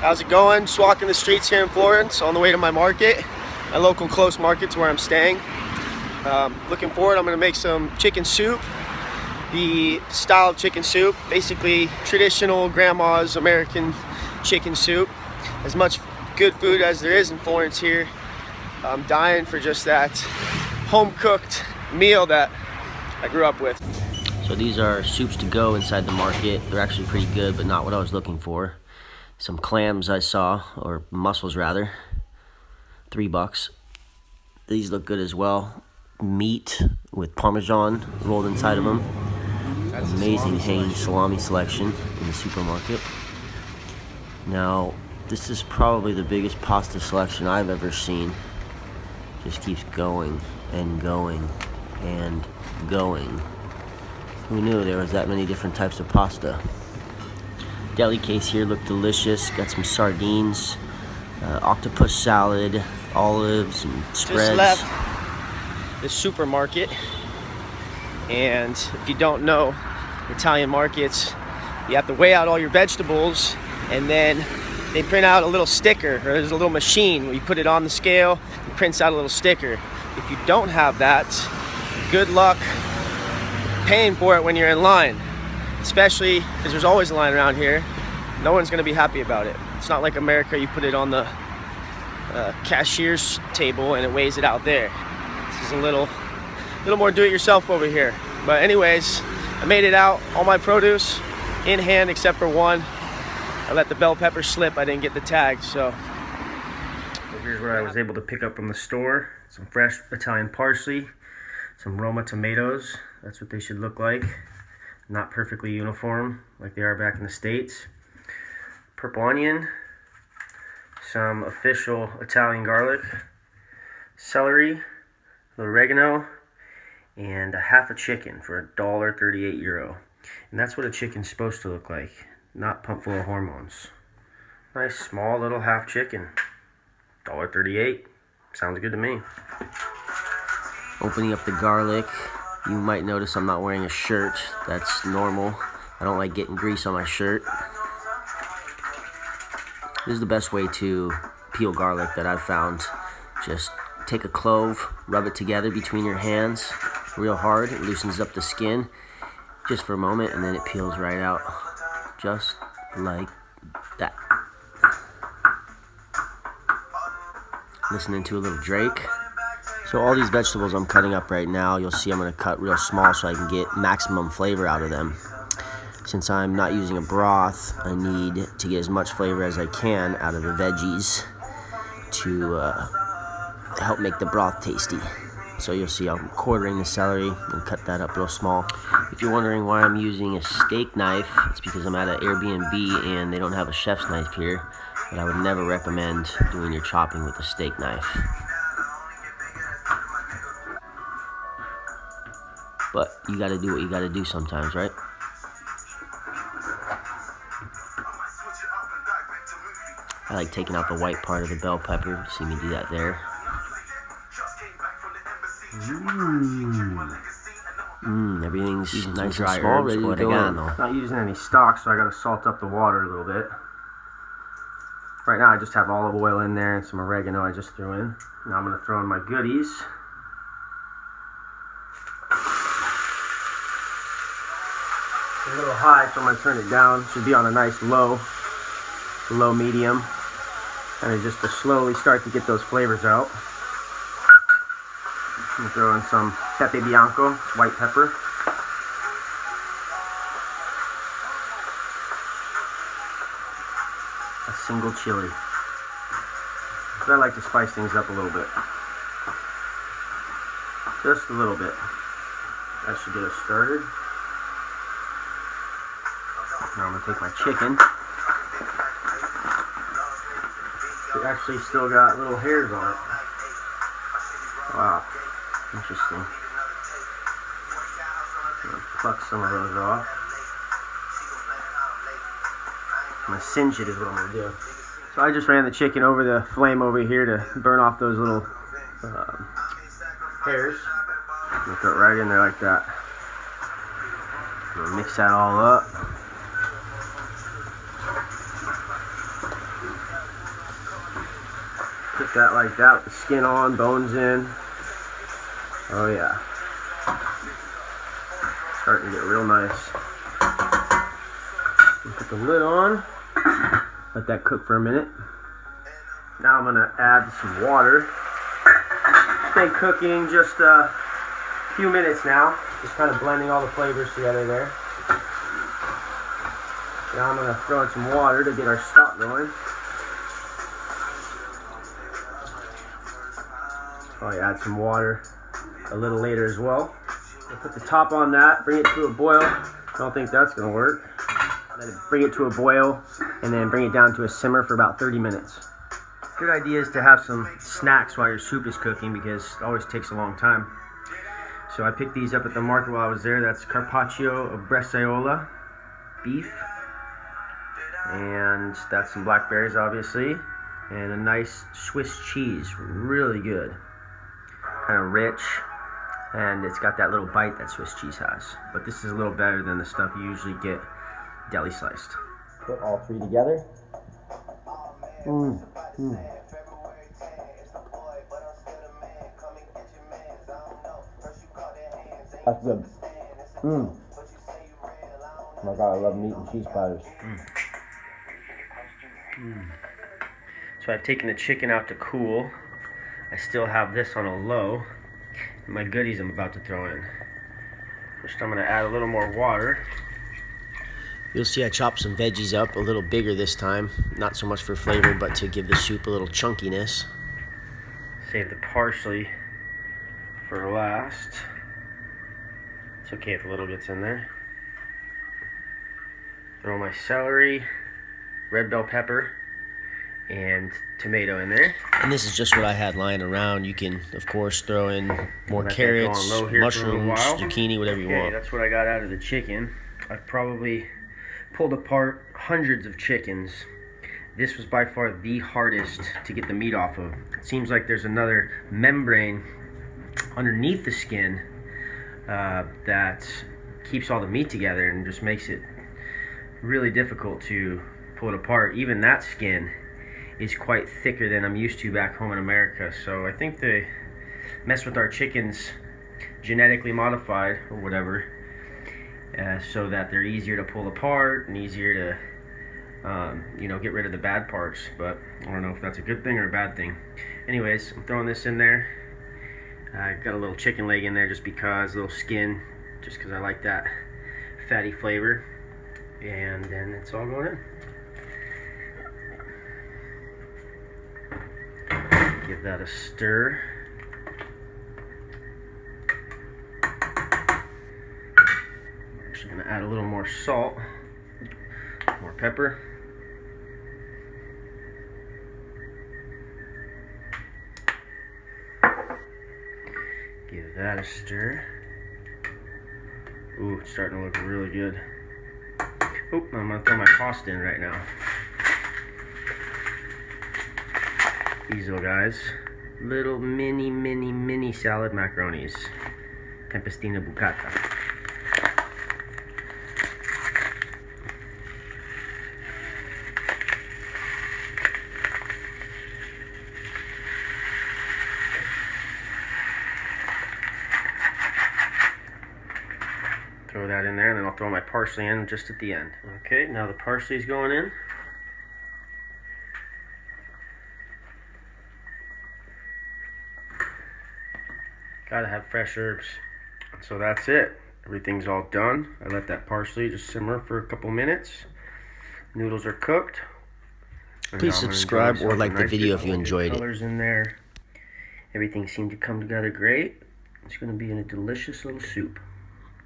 How's it going? Just walking the streets here in Florence on the way to my market, my local close market to where I'm staying. Looking forward, I'm going to make some chicken soup. The style of chicken soup, basically traditional grandma's American chicken soup. As much good food as there is in Florence here. I'm dying for just that home-cooked meal that I grew up with. So these are soups to go inside the market. They're actually pretty good, but not what I was looking for. Some clams I saw, or mussels rather, $3. These look good as well. Meat with Parmesan rolled inside of them. That's amazing hanging salami selection in the supermarket. Now, this is probably the biggest pasta selection I've ever seen. Just keeps going and going and going. Who knew there was that many different types of pasta? Deli case here looked delicious. Got some sardines, octopus salad, olives, and spreads. Just left the supermarket, and if you don't know Italian markets, you have to weigh out all your vegetables, and then they print out a little sticker, or there's a little machine where you put it on the scale, it prints out a little sticker. If you don't have that, good luck paying for it when you're in line. Especially because there's always a line around here. No one's gonna be happy about it. It's not like America, you put it on the cashier's table and it weighs it out there. This is a little more do-it-yourself over here. But anyways, I made it out, all my produce in hand except for one. I let the bell pepper slip, I didn't get the tag, so. Here's what I was able to pick up from the store. Some fresh Italian parsley, some Roma tomatoes. That's what they should look like. Not perfectly uniform like they are back in the States. Purple onion, some official Italian garlic, celery, oregano, and a half a chicken for €1.38. And that's what a chicken's supposed to look like, not pumped full of hormones. Nice small little half chicken, $1.38. Sounds good to me. Opening up the garlic. You might notice I'm not wearing a shirt. That's normal. I don't like getting grease on my shirt. This is the best way to peel garlic that I've found. Just take a clove, rub it together between your hands real hard. It loosens up the skin just for a moment, and then it peels right out. Just like that. Listening to a little Drake. So all these vegetables I'm cutting up right now, you'll see I'm going to cut real small so I can get maximum flavor out of them. Since I'm not using a broth, I need to get as much flavor as I can out of the veggies to help make the broth tasty. So you'll see I'm quartering the celery and cut that up real small. If you're wondering why I'm using a steak knife, it's because I'm at an Airbnb and they don't have a chef's knife here. But I would never recommend doing your chopping with a steak knife. But you gotta do what you gotta do sometimes, right? I like taking out the white part of the bell pepper. You see me do that there. Everything's nice and small, ready to go in. Not using any stock, so I gotta salt up the water a little bit. Right now I just have olive oil in there and some oregano I just threw in. Now I'm gonna throw in my goodies. A little high, so I'm going to turn it down. Should be on a nice low medium. And just to slowly start to get those flavors out. I'm going to throw in some pepe bianco, white pepper. A single chili. Because I like to spice things up a little bit. Just a little bit. That should get us started. Now I'm going to take my chicken. It actually still got little hairs on it. Wow, interesting. I'm going to pluck some of those off. I'm going to singe it is what I'm going to do. So I just ran the chicken over the flame over here to burn off those little hairs. I'm going to throw it right in there like that. I'm going to mix that all up. Cook that like that with the skin on, bones in. Oh yeah. Starting to get real nice. Put the lid on. Let that cook for a minute. Now I'm gonna add some water. It's been cooking just a few minutes now. Just kind of blending all the flavors together there. Now I'm gonna throw in some water to get our stock going. Probably add some water a little later as well. I'll put the top on that, bring it to a boil. I don't think that's gonna work. Let it bring it to a boil and then bring it down to a simmer for about 30 minutes. Good idea is to have some snacks while your soup is cooking because it always takes a long time. So I picked these up at the market while I was there. That's carpaccio of bresaola beef. And that's some blackberries obviously. And a nice Swiss cheese, really good. Kind of rich. And it's got that little bite that Swiss cheese has. But this is a little better than the stuff you usually get deli sliced. Put all three together. That's good. Oh my God, I love meat and cheese platters. So I've taken the chicken out to cool. I still have this on a low. And my goodies I'm about to throw in. First I'm gonna add a little more water. You'll see I chopped some veggies up a little bigger this time. Not so much for flavor, but to give the soup a little chunkiness. Save the parsley for last. It's okay if a little gets in there. Throw my celery, red bell pepper, and tomato in there. And this is just what I had lying around. You can, of course, throw in more carrots, mushrooms, zucchini, whatever you want. That's what I got out of the chicken. I've probably pulled apart hundreds of chickens. This was by far the hardest to get the meat off of. It seems like there's another membrane underneath the skin that keeps all the meat together and just makes it really difficult to pull it apart. Even that skin is quite thicker than I'm used to back home in America. So I think they mess with our chickens, genetically modified or whatever, so that they're easier to pull apart and easier to, you know, get rid of the bad parts. But I don't know if that's a good thing or a bad thing. Anyways, I'm throwing this in there. I got a little chicken leg in there just because, a little skin, just because I like that fatty flavor. And then it's all going in. Give that a stir. I'm actually going to add a little more salt, more pepper. Give that a stir. Ooh, it's starting to look really good. Oop, I'm going to throw my pasta in right now. These little guys. Little mini salad macaronis. Tempestina bucata. Throw that in there, and then I'll throw my parsley in just at the end. Okay, now the parsley's going in. Gotta have fresh herbs. So that's it. Everything's all done. I let that parsley just simmer for a couple minutes. Noodles are cooked. Please subscribe or like the video if you enjoyed it. Colors in there. Everything seemed to come together great. It's going to be in a delicious little soup.